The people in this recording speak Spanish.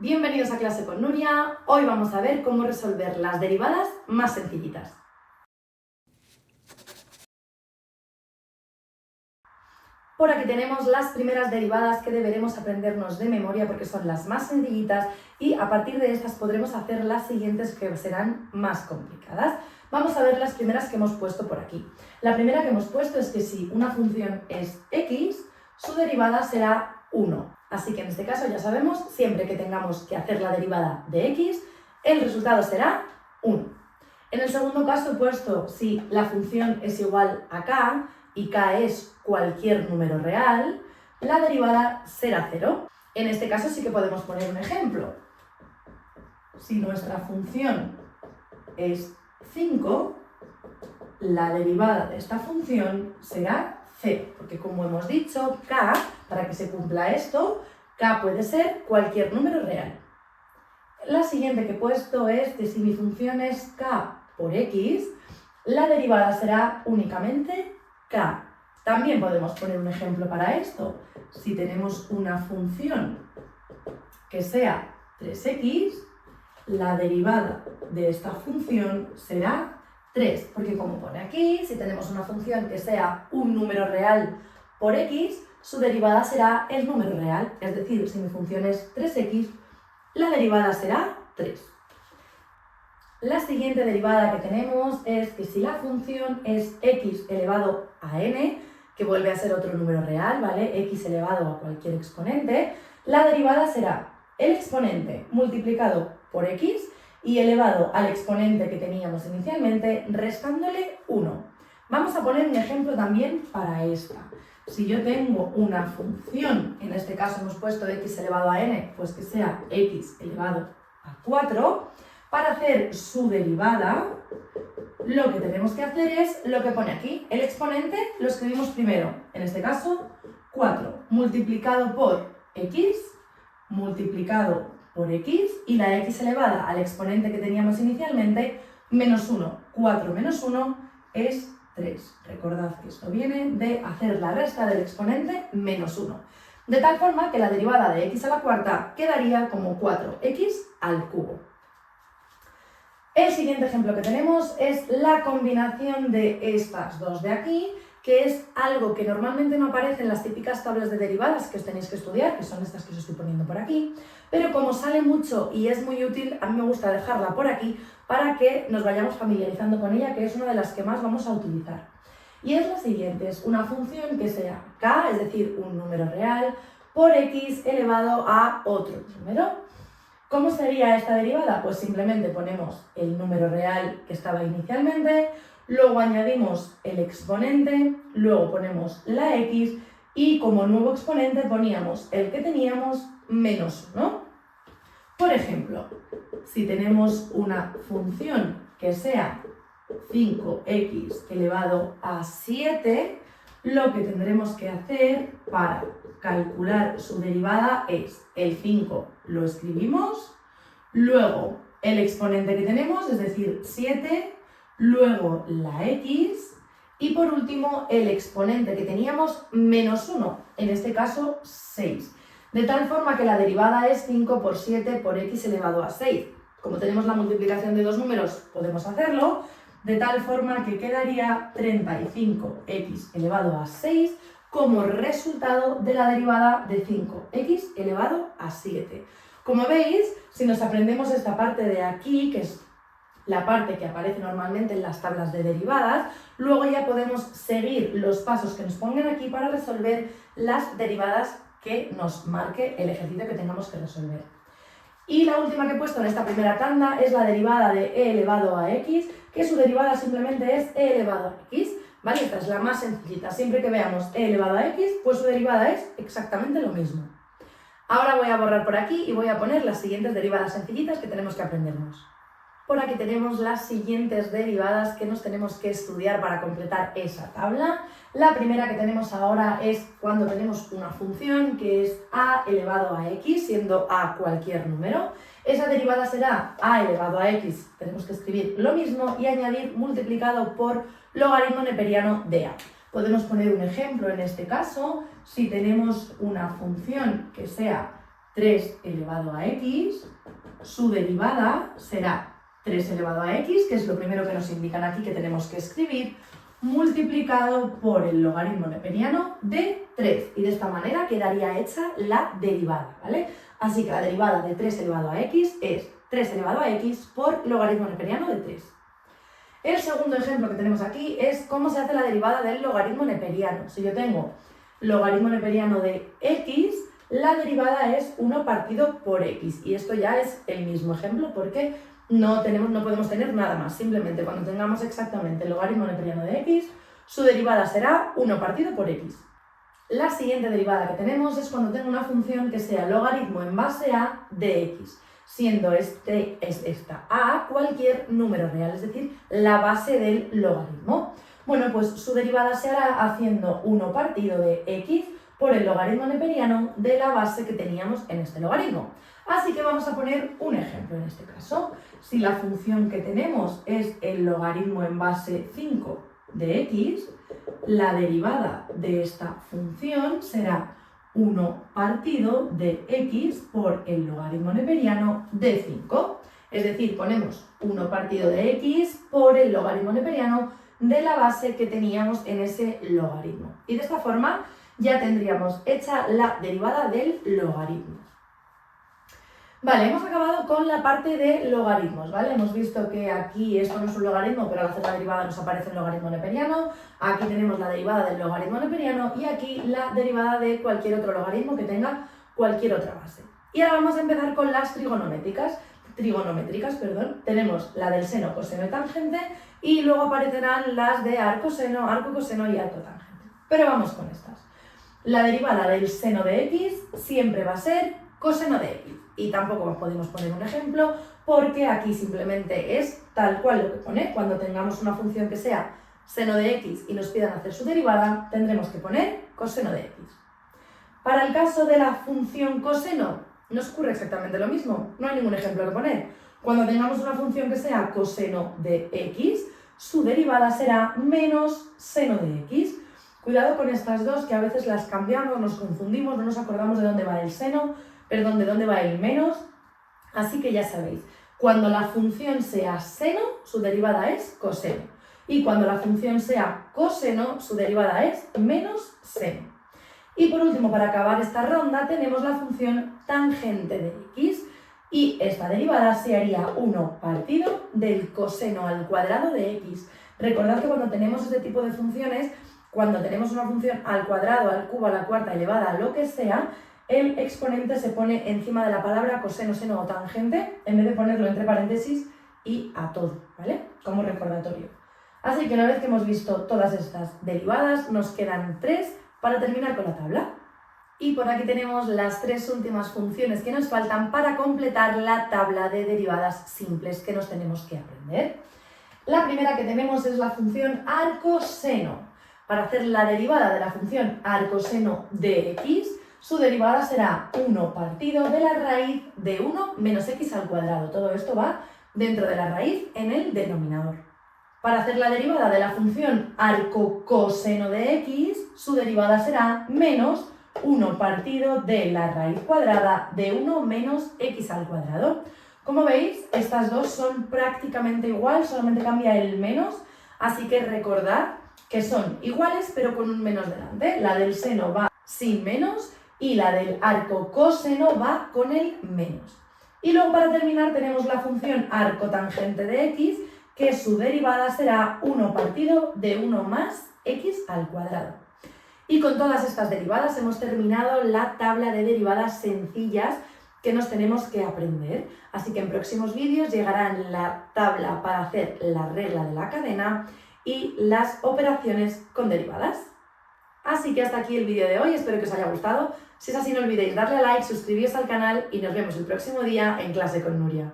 Bienvenidos a Clase con Nuria. Hoy vamos a ver cómo resolver las derivadas más sencillitas. Por aquí tenemos las primeras derivadas que deberemos aprendernos de memoria porque son las más sencillitas y a partir de estas podremos hacer las siguientes que serán más complicadas. Vamos a ver las primeras que hemos puesto por aquí. La primera que hemos puesto es que si una función es x, su derivada será 1. Así que en este caso ya sabemos, siempre que tengamos que hacer la derivada de x, el resultado será 1. En el segundo caso he puesto si la función es igual a k y k es cualquier número real, la derivada será 0. En este caso sí que podemos poner un ejemplo. Si nuestra función es 5, la derivada de esta función será 0, porque como hemos dicho, k, para que se cumpla esto, k puede ser cualquier número real. La siguiente que he puesto es que si mi función es k por x, la derivada será únicamente k. También podemos poner un ejemplo para esto. Si tenemos una función que sea 3x, la derivada de esta función será 3, porque como pone aquí, si tenemos una función que sea un número real por x, su derivada será el número real, es decir, si mi función es 3x, la derivada será 3. La siguiente derivada que tenemos es que si la función es x elevado a n, que vuelve a ser otro número real, ¿vale? X elevado a cualquier exponente, la derivada será el exponente multiplicado por x y elevado al exponente que teníamos inicialmente, restándole 1. Vamos a poner un ejemplo también para esta. Si yo tengo una función, en este caso hemos puesto x elevado a n, pues que sea x elevado a 4, para hacer su derivada, lo que tenemos que hacer es lo que pone aquí. El exponente lo escribimos primero, en este caso 4, multiplicado por x, multiplicado por x, y la x elevada al exponente que teníamos inicialmente, menos 1. 4 menos 1 es 3. Recordad que esto viene de hacer la resta del exponente menos 1. De tal forma que la derivada de x a la cuarta quedaría como 4x al cubo. El siguiente ejemplo que tenemos es la combinación de estas dos de aquí, que es algo que normalmente no aparece en las típicas tablas de derivadas que os tenéis que estudiar, que son estas que os estoy poniendo por aquí, pero como sale mucho y es muy útil, a mí me gusta dejarla por aquí para que nos vayamos familiarizando con ella, que es una de las que más vamos a utilizar. Y es la siguiente, es una función que sea k, es decir, un número real, por x elevado a otro número. ¿Cómo sería esta derivada? Pues simplemente ponemos el número real que estaba inicialmente, luego añadimos el exponente, luego ponemos la x y como nuevo exponente poníamos el que teníamos menos 1. Por ejemplo, si tenemos una función que sea 5x elevado a 7, lo que tendremos que hacer para calcular su derivada es el 5 lo escribimos, luego el exponente que tenemos, es decir, 7, luego la x y por último el exponente que teníamos menos 1, en este caso 6. De tal forma que la derivada es 5 por 7 por x elevado a 6. Como tenemos la multiplicación de dos números, podemos hacerlo, de tal forma que quedaría 35x elevado a 6 como resultado de la derivada de 5x elevado a 7. Como veis, si nos aprendemos esta parte de aquí, que es la parte que aparece normalmente en las tablas de derivadas, luego ya podemos seguir los pasos que nos pongan aquí para resolver las derivadas que nos marque el ejercicio que tengamos que resolver. Y la última que he puesto en esta primera tanda es la derivada de e elevado a x, que su derivada simplemente es e elevado a x, ¿vale? Esta es la más sencillita. Siempre que veamos e elevado a x, pues su derivada es exactamente lo mismo. Ahora voy a borrar por aquí y voy a poner las siguientes derivadas sencillitas que tenemos que aprendernos. Por aquí tenemos las siguientes derivadas que nos tenemos que estudiar para completar esa tabla. La primera que tenemos ahora es cuando tenemos una función que es a elevado a x, siendo a cualquier número. Esa derivada será a elevado a x, tenemos que escribir lo mismo y añadir multiplicado por logaritmo neperiano de a. Podemos poner un ejemplo en este caso, si tenemos una función que sea 3 elevado a x, su derivada será 3 elevado a x, que es lo primero que nos indican aquí que tenemos que escribir, multiplicado por el logaritmo neperiano de 3. Y de esta manera quedaría hecha la derivada, ¿vale? Así que la derivada de 3 elevado a x es 3 elevado a x por logaritmo neperiano de 3. El segundo ejemplo que tenemos aquí es cómo se hace la derivada del logaritmo neperiano. Si yo tengo logaritmo neperiano de x, la derivada es 1 partido por x. Y esto ya es el mismo ejemplo porque no podemos tener nada más. Simplemente cuando tengamos exactamente el logaritmo neperiano de x, su derivada será 1 partido por x. La siguiente derivada que tenemos es cuando tengo una función que sea logaritmo en base a de x, siendo esta a cualquier número real, es decir, la base del logaritmo. Bueno, pues su derivada se hará haciendo 1 partido de x por el logaritmo neperiano de la base que teníamos en este logaritmo. Así que vamos a poner un ejemplo en este caso. Si la función que tenemos es el logaritmo en base 5 de x, la derivada de esta función será 1 partido de x por el logaritmo neperiano de 5. Es decir, ponemos 1 partido de x por el logaritmo neperiano de la base que teníamos en ese logaritmo. Y de esta forma ya tendríamos hecha la derivada del logaritmo. Vale, hemos acabado con la parte de logaritmos, ¿vale? Hemos visto que aquí esto no es un logaritmo, pero al hacer la derivada nos aparece un logaritmo neperiano. Aquí tenemos la derivada del logaritmo neperiano y aquí la derivada de cualquier otro logaritmo que tenga cualquier otra base. Y ahora vamos a empezar con las trigonométricas. Tenemos la del seno, coseno y tangente y luego aparecerán las de arco, seno y arco tangente. Pero vamos con estas. La derivada del seno de x siempre va a ser coseno de x. Y tampoco podemos poner un ejemplo porque aquí simplemente es tal cual lo que pone. Cuando tengamos una función que sea seno de x y nos pidan hacer su derivada, tendremos que poner coseno de x. Para el caso de la función coseno, nos ocurre exactamente lo mismo. No hay ningún ejemplo que poner. Cuando tengamos una función que sea coseno de x, su derivada será menos seno de x. Cuidado con estas dos, que a veces las cambiamos, nos confundimos, no nos acordamos de dónde va el seno, de dónde va el menos. Así que ya sabéis, cuando la función sea seno, su derivada es coseno. Y cuando la función sea coseno, su derivada es menos seno. Y por último, para acabar esta ronda, tenemos la función tangente de x. Y esta derivada se haría 1 partido del coseno al cuadrado de x. Recordad que cuando tenemos este tipo de funciones, cuando tenemos una función al cuadrado, al cubo, a la cuarta, elevada, a lo que sea, el exponente se pone encima de la palabra coseno, seno o tangente, en vez de ponerlo entre paréntesis y a todo, ¿vale? Como recordatorio. Así que una vez que hemos visto todas estas derivadas, nos quedan 3 para terminar con la tabla. Y por aquí tenemos las 3 últimas funciones que nos faltan para completar la tabla de derivadas simples que nos tenemos que aprender. La primera que tenemos es la función arcoseno. Para hacer la derivada de la función arcoseno de x, su derivada será 1 partido de la raíz de 1 menos x al cuadrado. Todo esto va dentro de la raíz en el denominador. Para hacer la derivada de la función arcocoseno de x, su derivada será menos 1 partido de la raíz cuadrada de 1 menos x al cuadrado. Como veis, estas dos son prácticamente igual, solamente cambia el menos, así que recordad que son iguales pero con un menos delante. La del seno va sin menos y la del arcocoseno va con el menos. Y luego para terminar tenemos la función arcotangente de x, que su derivada será 1 partido de 1 más x al cuadrado. Y con todas estas derivadas hemos terminado la tabla de derivadas sencillas que nos tenemos que aprender. Así que en próximos vídeos llegarán la tabla para hacer la regla de la cadena y las operaciones con derivadas. Así que hasta aquí el vídeo de hoy, espero que os haya gustado. Si es así, no olvidéis darle a like, suscribiros al canal y nos vemos el próximo día en Clase con Nuria.